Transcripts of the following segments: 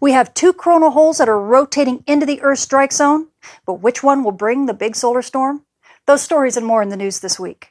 We have two coronal holes that are rotating into the Earth's strike zone, but which one will bring the big solar storm? Those stories and more in the news this week.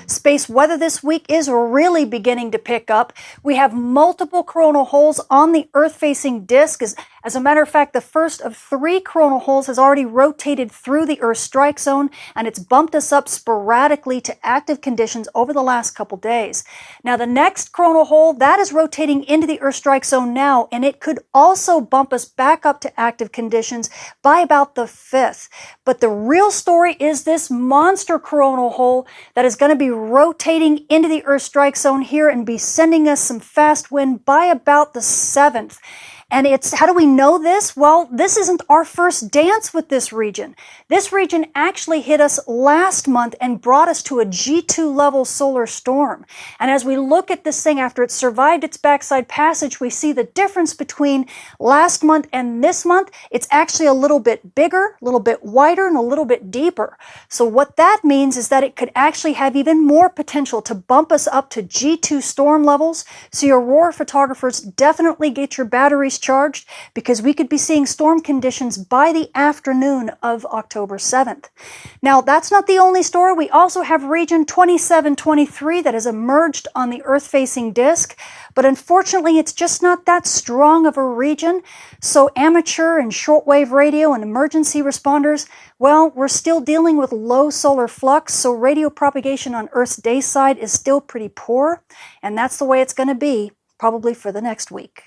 Space weather this week is really beginning to pick up. We have multiple coronal holes on the Earth-facing disk. As a matter of fact, the first of 3 coronal holes has already rotated through the Earth's strike zone, and it's bumped us up sporadically to active conditions over the last couple days. Now, the next coronal hole, that is rotating into the Earth's strike zone now, and it could also bump us back up to active conditions by about the 5th. But the real story is this monster coronal hole that is going to be rotating into the Earth strike zone here and be sending us some fast wind by about the 7th. And how do we know this? Well, this isn't our first dance with this region. This region actually hit us last month and brought us to a G2 level solar storm. And as we look at this thing after it survived its backside passage, we see the difference between last month and this month. It's actually a little bit bigger, a little bit wider, and a little bit deeper. So what that means is that it could actually have even more potential to bump us up to G2 storm levels. So your Aurora photographers, definitely get your batteries charged, because we could be seeing storm conditions by the afternoon of October 7th. Now, that's not the only story. We also have region 2723 that has emerged on the Earth-facing disk, but unfortunately, it's just not that strong of a region. So amateur and shortwave radio and emergency responders, well, we're still dealing with low solar flux, so radio propagation on Earth's day side is still pretty poor, and that's the way it's going to be probably for the next week.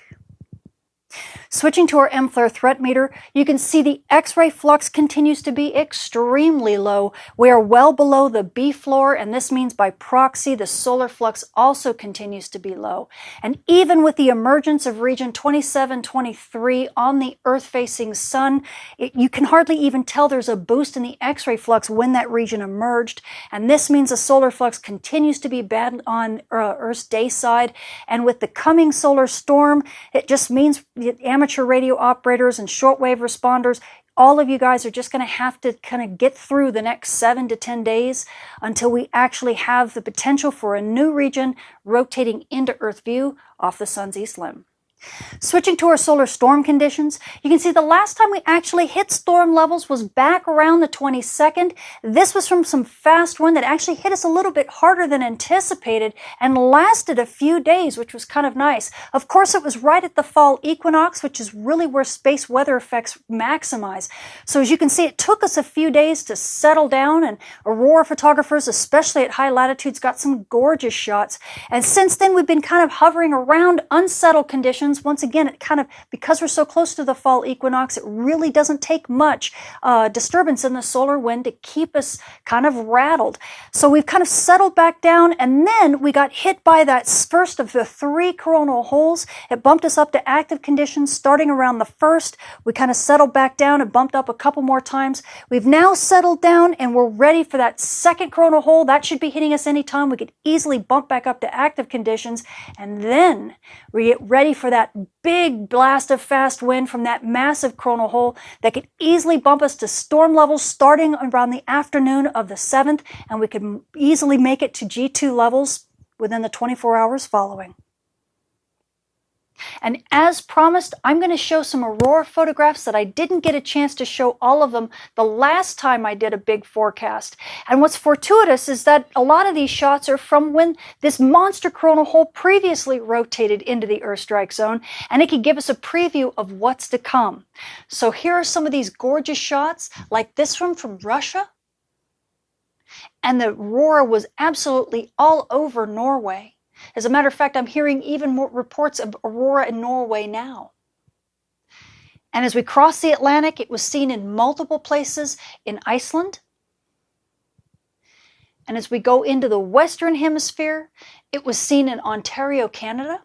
Switching to our M-flare threat meter, you can see the X-ray flux continues to be extremely low. We are well below the B floor, and this means by proxy the solar flux also continues to be low. And even with the emergence of region 2723 on the Earth-facing sun, you can hardly even tell there's a boost in the X-ray flux when that region emerged. And this means the solar flux continues to be bad on Earth's day side. And with the coming solar storm, it just means amateur radio operators and shortwave responders, all of you guys are just going to have to kind of get through the next 7 to 10 days until we actually have the potential for a new region rotating into Earth view off the sun's east limb. Switching to our solar storm conditions, you can see the last time we actually hit storm levels was back around the 22nd. This was from some fast wind that actually hit us a little bit harder than anticipated and lasted a few days, which was kind of nice. Of course, it was right at the fall equinox, which is really where space weather effects maximize. So as you can see, it took us a few days to settle down, and Aurora photographers, especially at high latitudes, got some gorgeous shots. And since then, we've been kind of hovering around unsettled conditions. Once again, it kind of, because we're so close to the fall equinox, it really doesn't take much disturbance in the solar wind to keep us kind of rattled. So we've kind of settled back down, and then we got hit by that first of the 3 coronal holes. It bumped us up to active conditions starting around the 1st. We kind of settled back down and bumped up a couple more times. We've now settled down, and we're ready for that second coronal hole. That should be hitting us anytime. We could easily bump back up to active conditions, and then we get ready for that big blast of fast wind from that massive coronal hole that could easily bump us to storm levels starting around the afternoon of the 7th, and we could easily make it to G2 levels within the 24 hours following. And as promised, I'm going to show some Aurora photographs that I didn't get a chance to show all of them the last time I did a big forecast. And what's fortuitous is that a lot of these shots are from when this monster coronal hole previously rotated into the Earth strike zone, and it could give us a preview of what's to come. So here are some of these gorgeous shots, like this one from Russia. And the Aurora was absolutely all over Norway. As a matter of fact, I'm hearing even more reports of Aurora in Norway now. And as we cross the Atlantic, it was seen in multiple places in Iceland. And as we go into the Western Hemisphere, it was seen in Ontario, Canada.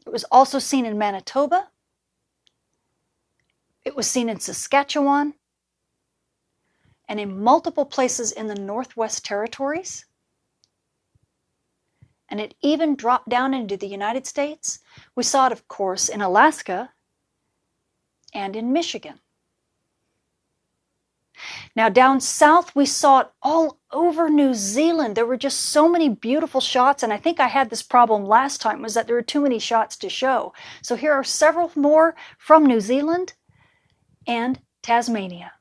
It was also seen in Manitoba. It was seen in Saskatchewan. And in multiple places in the Northwest Territories. And it even dropped down into the United States. We saw it, of course, in Alaska and in Michigan. Now down south, we saw it all over New Zealand. There were just so many beautiful shots, and I think I had this problem last time, was that there were too many shots to show. So here are several more from New Zealand and Tasmania.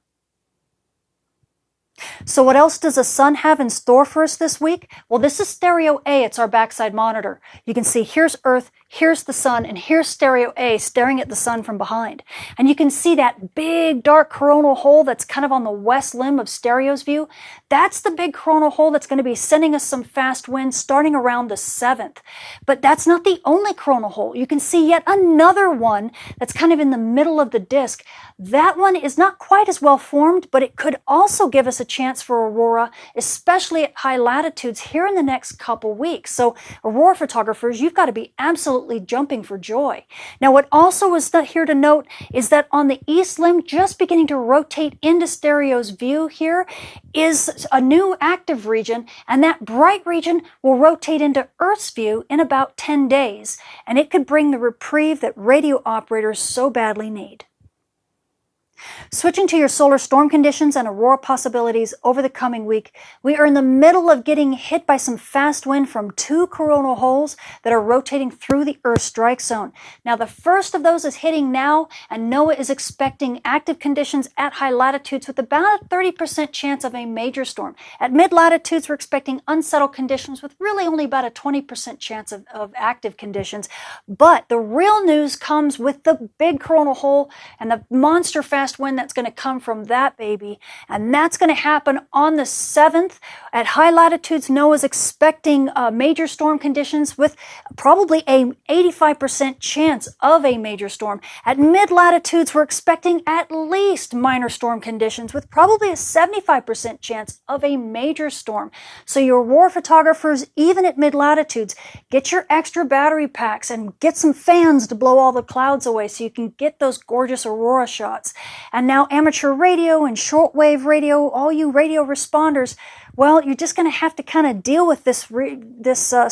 So what else does the sun have in store for us this week? Well, this is stereo A. It's our backside monitor. You can see here's Earth, here's the sun, and here's stereo A staring at the sun from behind. And you can see that big dark coronal hole that's kind of on the west limb of stereo's view. That's the big coronal hole that's going to be sending us some fast winds starting around the 7th. But that's not the only coronal hole. You can see yet another one that's kind of in the middle of the disk. That one is not quite as well formed, but it could also give us a chance for aurora, especially at high latitudes here in the next couple weeks. So aurora photographers, you've got to be absolutely jumping for joy. Now, what also is here to note is that on the east limb, just beginning to rotate into stereo's view here, is a new active region, and that bright region will rotate into Earth's view in about 10 days, and it could bring the reprieve that radio operators so badly need. Switching to your solar storm conditions and aurora possibilities over the coming week, we are in the middle of getting hit by some fast wind from 2 coronal holes that are rotating through the Earth strike zone. Now, the first of those is hitting now, and NOAA is expecting active conditions at high latitudes with about a 30% chance of a major storm. At mid-latitudes, we're expecting unsettled conditions with really only about a 20% chance of active conditions. But the real news comes with the big coronal hole and the monster fast wind that's going to come from that baby, and that's going to happen on the 7th. At high latitudes, NOAA is expecting major storm conditions with probably a 85% chance of a major storm. At mid-latitudes, we're expecting at least minor storm conditions with probably a 75% chance of a major storm. So your aurora photographers, even at mid-latitudes, get your extra battery packs and get some fans to blow all the clouds away so you can get those gorgeous aurora shots. And now amateur radio and shortwave radio, all you radio responders, well, you're just going to have to kind of deal with this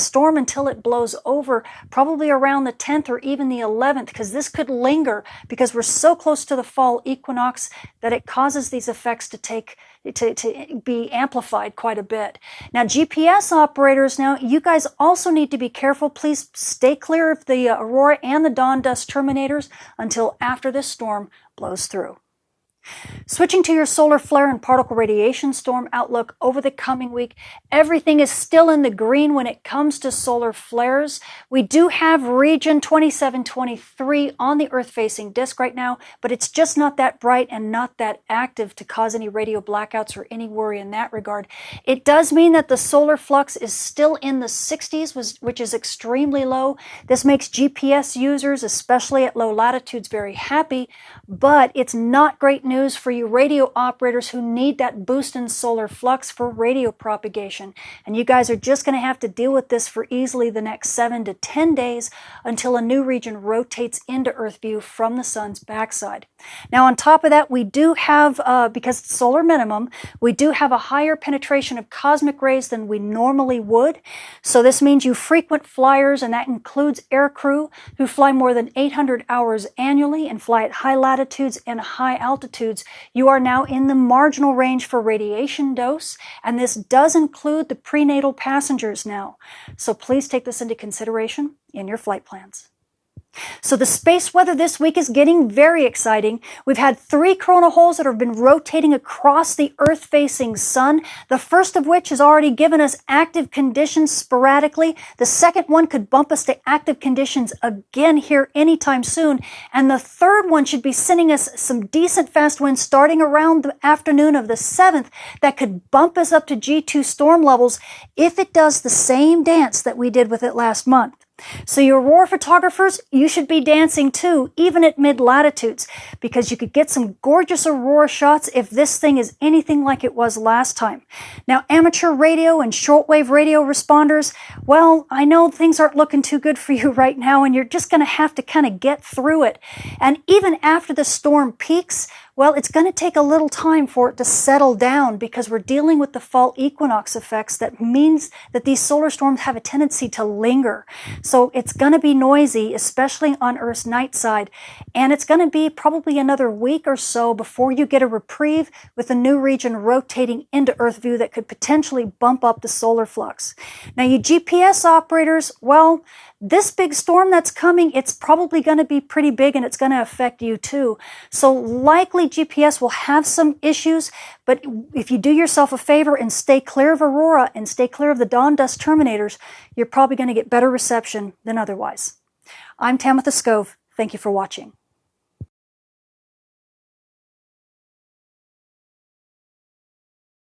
storm until it blows over, probably around the 10th or even the 11th, because this could linger because we're so close to the fall equinox that it causes these effects to be amplified quite a bit. Now, GPS operators, now you guys also need to be careful. Please stay clear of the aurora and the dawn dust terminators until after this storm blows through. Switching to your solar flare and particle radiation storm outlook over the coming week, everything is still in the green when it comes to solar flares. We do have region 2723 on the Earth-facing disk right now, but it's just not that bright and not that active to cause any radio blackouts or any worry in that regard. It does mean that the solar flux is still in the 60s, which is extremely low. This makes GPS users, especially at low latitudes, very happy, but it's not great news for you radio operators who need that boost in solar flux for radio propagation. And you guys are just going to have to deal with this for easily the next 7 to 10 days until a new region rotates into Earth view from the sun's backside. Now, on top of that, we do have, because it's solar minimum, we do have a higher penetration of cosmic rays than we normally would. So this means you frequent flyers, and that includes aircrew who fly more than 800 hours annually and fly at high latitudes and high altitudes. You are now in the marginal range for radiation dose, and this does include the prenatal passengers now. So please take this into consideration in your flight plans. So the space weather this week is getting very exciting. We've had 3 coronal holes that have been rotating across the Earth-facing sun, the first of which has already given us active conditions sporadically. The second one could bump us to active conditions again here anytime soon. And the third one should be sending us some decent fast winds starting around the afternoon of the 7th that could bump us up to G2 storm levels if it does the same dance that we did with it last month. So your aurora photographers, you should be dancing too, even at mid-latitudes, because you could get some gorgeous aurora shots if this thing is anything like it was last time. Now, amateur radio and shortwave radio responders, well, I know things aren't looking too good for you right now, and you're just going to have to kind of get through it. And even after the storm peaks, Well, it's going to take a little time for it to settle down because we're dealing with the fall equinox effects. That means that these solar storms have a tendency to linger. So it's going to be noisy, especially on Earth's night side. And it's going to be probably another week or so before you get a reprieve with a new region rotating into Earth view that could potentially bump up the solar flux. Now, you GPS operators, well, this big storm that's coming, it's probably going to be pretty big and it's going to affect you too. So likely GPS will have some issues, but if you do yourself a favor and stay clear of Aurora and stay clear of the dawn dust terminators, you're probably going to get better reception than otherwise. I'm Tamitha Skov. Thank you for watching.